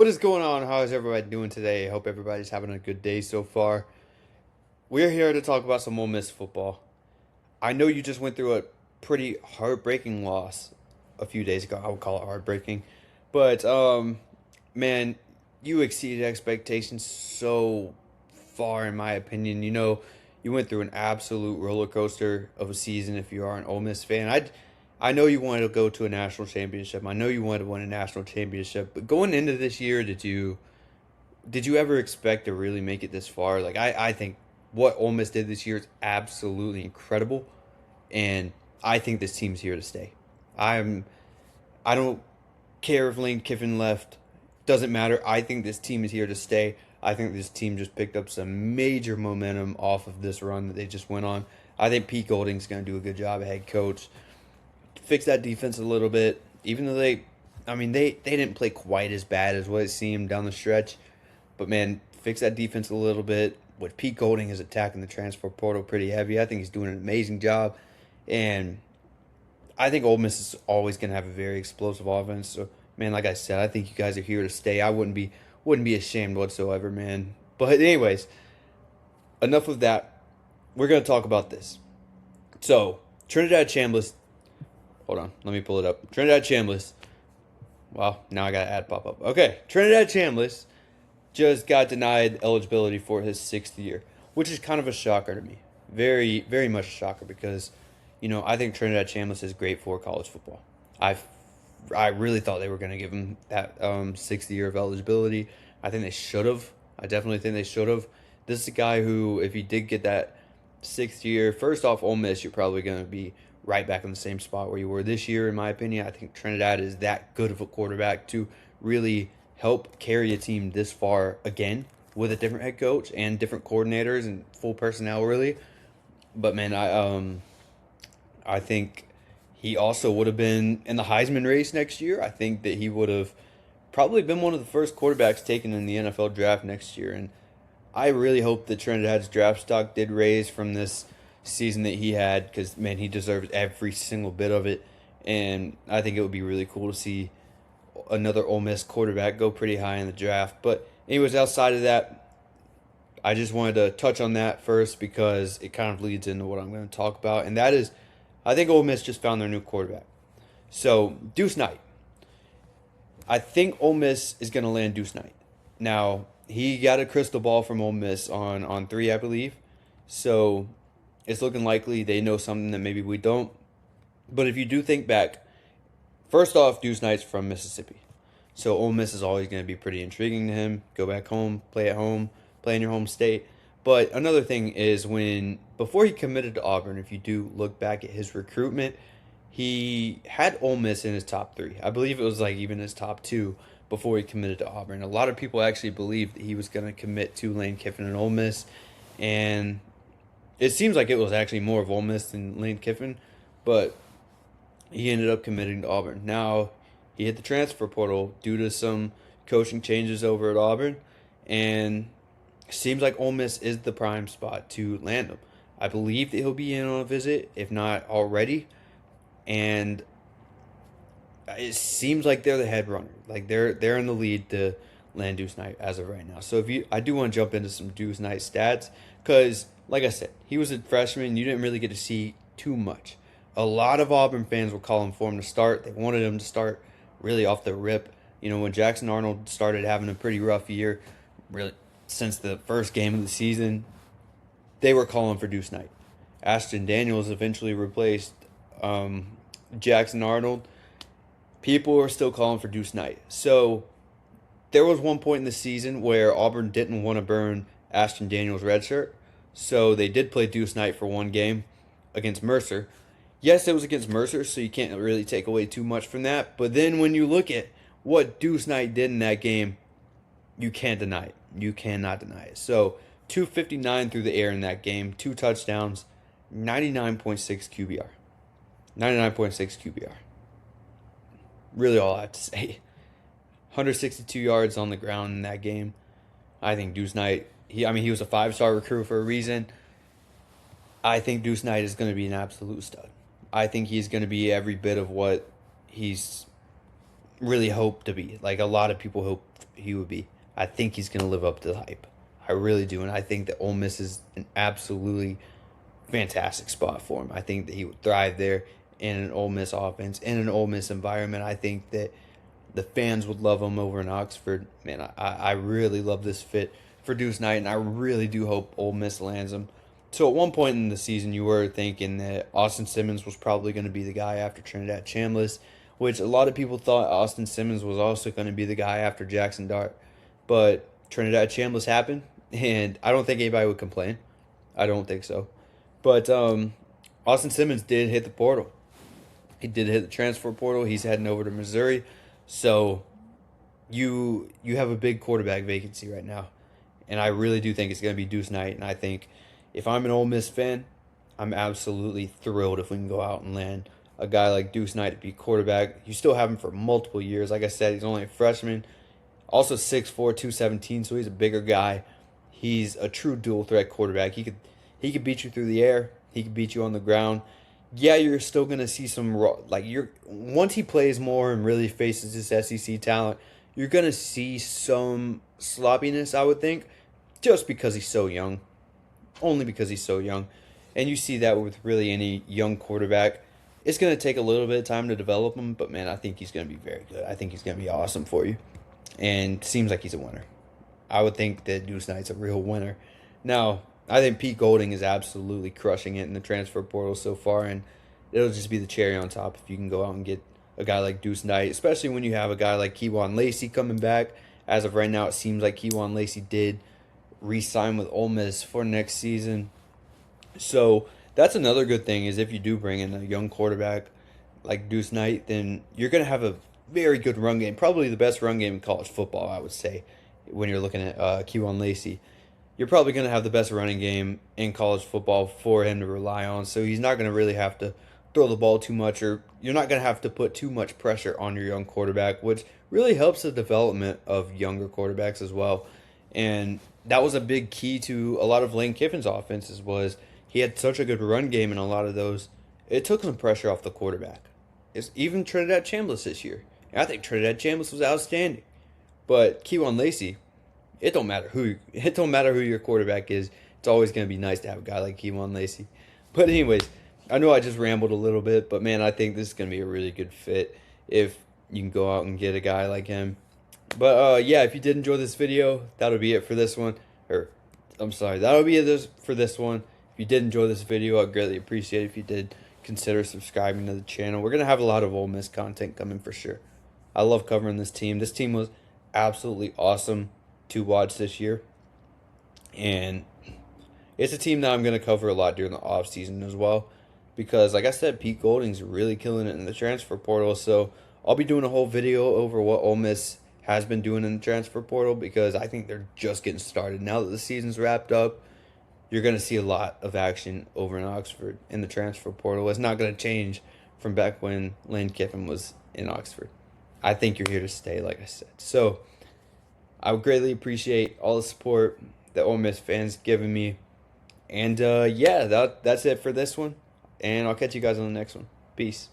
What is going on? How is everybody doing today? I hope everybody's having a good day so far. We're here to talk about some Ole Miss football. I know you just went through a pretty heartbreaking loss a few days ago. I would call it heartbreaking. But man, you exceeded expectations so far in my opinion. You went through an absolute roller coaster of a season if you are an Ole Miss fan. I know you wanted to go to a national championship. I know you wanted to win a national championship. But going into this year, did you ever expect to really make it this far? Like I think what Ole Miss did this year is absolutely incredible, and I think this team's here to stay. I'm I don't care if Lane Kiffin left. Doesn't matter. I think this team is here to stay. I think this team just picked up some major momentum off of this run that they just went on. I think Pete Golding's going to do a good job as head coach. Fix that defense a little bit. Even though they didn't play quite as bad as what it seemed down the stretch. But man, fix that defense a little bit. With Pete Golding is attacking the transfer portal pretty heavy. I think he's doing an amazing job. And I think Ole Miss is always going to have a very explosive offense. So, man, like I said, I think you guys are here to stay. I wouldn't be ashamed whatsoever, man. But anyways, enough of that. We're going to talk about this. So, Trinidad Chambliss. Hold on, let me pull it up. Trinidad Chambliss. Wow, now I got an ad pop up. Okay, Trinidad Chambliss just got denied eligibility for his 6th year, which is kind of a shocker to me. Very, very much a shocker because, I think Trinidad Chambliss is great for college football. I I really thought they were going to give him that 6th year of eligibility. I think they should have. I definitely think they should have. This is a guy who, if he did get that 6th year, first off, Ole Miss, you're probably going to be right back in the same spot where you were this year, in my opinion. I think Trinidad is that good of a quarterback to really help carry a team this far again with a different head coach and different coordinators and full personnel, really. But man, I think he also would have been in the Heisman race next year. I think that he would have probably been one of the first quarterbacks taken in the NFL draft next year. And I really hope that Trinidad's draft stock did raise from this season that he had because, man, he deserves every single bit of it. And I think it would be really cool to see another Ole Miss quarterback go pretty high in the draft. But anyways, outside of that, I just wanted to touch on that first because it kind of leads into what I'm going to talk about. And that is, I think Ole Miss just found their new quarterback. So, Deuce Knight. I think Ole Miss is going to land Deuce Knight. Now, he got a crystal ball from Ole Miss on 3, I believe. So, it's looking likely they know something that maybe we don't. But if you do think back, first off, Deuce Knight's from Mississippi. So, Ole Miss is always going to be pretty intriguing to him. Go back home, play at home, play in your home state. But another thing is before he committed to Auburn, if you do look back at his recruitment, he had Ole Miss in his top 3. I believe it was like even his top 2 before he committed to Auburn. A lot of people actually believed that he was going to commit to Lane Kiffin and Ole Miss, and it seems like it was actually more of Ole Miss than Lane Kiffin, but he ended up committing to Auburn. Now, he hit the transfer portal due to some coaching changes over at Auburn, and seems like Ole Miss is the prime spot to land him. I believe that he'll be in on a visit, if not already, and it seems like they're the head runner. Like they're in the lead to land Deuce Knight as of right now. So I do want to jump into some Deuce Knight stats because, like I said, he was a freshman. You didn't really get to see too much. A lot of Auburn fans were calling for him to start. They wanted him to start really off the rip. When Jackson Arnold started having a pretty rough year, really since the first game of the season, they were calling for Deuce Knight. Ashton Daniels eventually replaced Jackson Arnold. People were still calling for Deuce Knight. So there was one point in the season where Auburn didn't want to burn Ashton Daniels' red shirt. So they did play Deuce Knight for one game against Mercer. Yes, it was against Mercer, so you can't really take away too much from that. But then when you look at what Deuce Knight did in that game, you can't deny it. You cannot deny it. So 259 through the air in that game, 2 touchdowns, 99.6 QBR. 99.6 QBR. Really all I have to say. 162 yards on the ground in that game. I think Deuce Knight, he was a 5-star recruit for a reason. I think Deuce Knight is going to be an absolute stud. I think he's going to be every bit of what he's really hope to be. Like a lot of people hope he would be. I think he's going to live up to the hype. I really do, and I think that Ole Miss is an absolutely fantastic spot for him. I think that he would thrive there in an Ole Miss offense, in an Ole Miss environment. I think that the fans would love him over in Oxford. Man, I really love this fit for Deuce Knight, and I really do hope Ole Miss lands him. So at one point in the season, you were thinking that Austin Simmons was probably going to be the guy after Trinidad Chambliss, which a lot of people thought Austin Simmons was also going to be the guy after Jackson Dart. But Trinidad Chambliss happened, and I don't think anybody would complain. I don't think so. But Austin Simmons did hit the portal. He did hit the transfer portal. He's heading over to Missouri. So you have a big quarterback vacancy right now. And I really do think it's going to be Deuce Knight. And I think if I'm an Ole Miss fan, I'm absolutely thrilled if we can go out and land a guy like Deuce Knight to be quarterback. You still have him for multiple years. Like I said, he's only a freshman. Also 6'4", 217, so he's a bigger guy. He's a true dual threat quarterback. He could beat you through the air. He could beat you on the ground. Yeah, you're still gonna see some once he plays more and really faces his SEC talent, you're gonna see some sloppiness, I would think, just because he's so young. Only because he's so young. And you see that with really any young quarterback. It's going to take a little bit of time to develop him, but man, I think he's going to be very good. I think he's going to be awesome for you. And seems like he's a winner. I would think that Deuce Knight's a real winner. Now, I think Pete Golding is absolutely crushing it in the transfer portal so far, and it'll just be the cherry on top if you can go out and get a guy like Deuce Knight, especially when you have a guy like Keywan Lacey coming back. As of right now, it seems like Keywan Lacey did re-sign with Ole Miss for next season. So that's another good thing is if you do bring in a young quarterback like Deuce Knight, then you're going to have a very good run game. Probably the best run game in college football, I would say, when you're looking at Keywan Lacey. You're probably going to have the best running game in college football for him to rely on. So he's not going to really have to throw the ball too much, or you're not going to have to put too much pressure on your young quarterback, which really helps the development of younger quarterbacks as well. And that was a big key to a lot of Lane Kiffin's offenses was he had such a good run game in a lot of those. It took some pressure off the quarterback. It's even Trinidad Chambliss this year. And I think Trinidad Chambliss was outstanding. But Keywan Lacey, it don't matter who your quarterback is. It's always going to be nice to have a guy like Keywan Lacey. But anyways, I know I just rambled a little bit, but man, I think this is going to be a really good fit if you can go out and get a guy like him. But yeah, if you did enjoy this video, that'll be it for this one. That'll be it for this one. If you did enjoy this video, I'd greatly appreciate it if you did consider subscribing to the channel. We're going to have a lot of Ole Miss content coming for sure. I love covering this team. This team was absolutely awesome to watch this year. And it's a team that I'm going to cover a lot during the offseason as well. Because, like I said, Pete Golding's really killing it in the transfer portal. So I'll be doing a whole video over what Ole Miss has been doing in the transfer portal because I think they're just getting started. Now that the season's wrapped up, you're going to see a lot of action over in Oxford in the transfer portal. It's not going to change from back when Lane Kiffin was in Oxford. I think you're here to stay, like I said. So I would greatly appreciate all the support that Ole Miss fans giving me. And yeah, that's it for this one. And I'll catch you guys on the next one. Peace.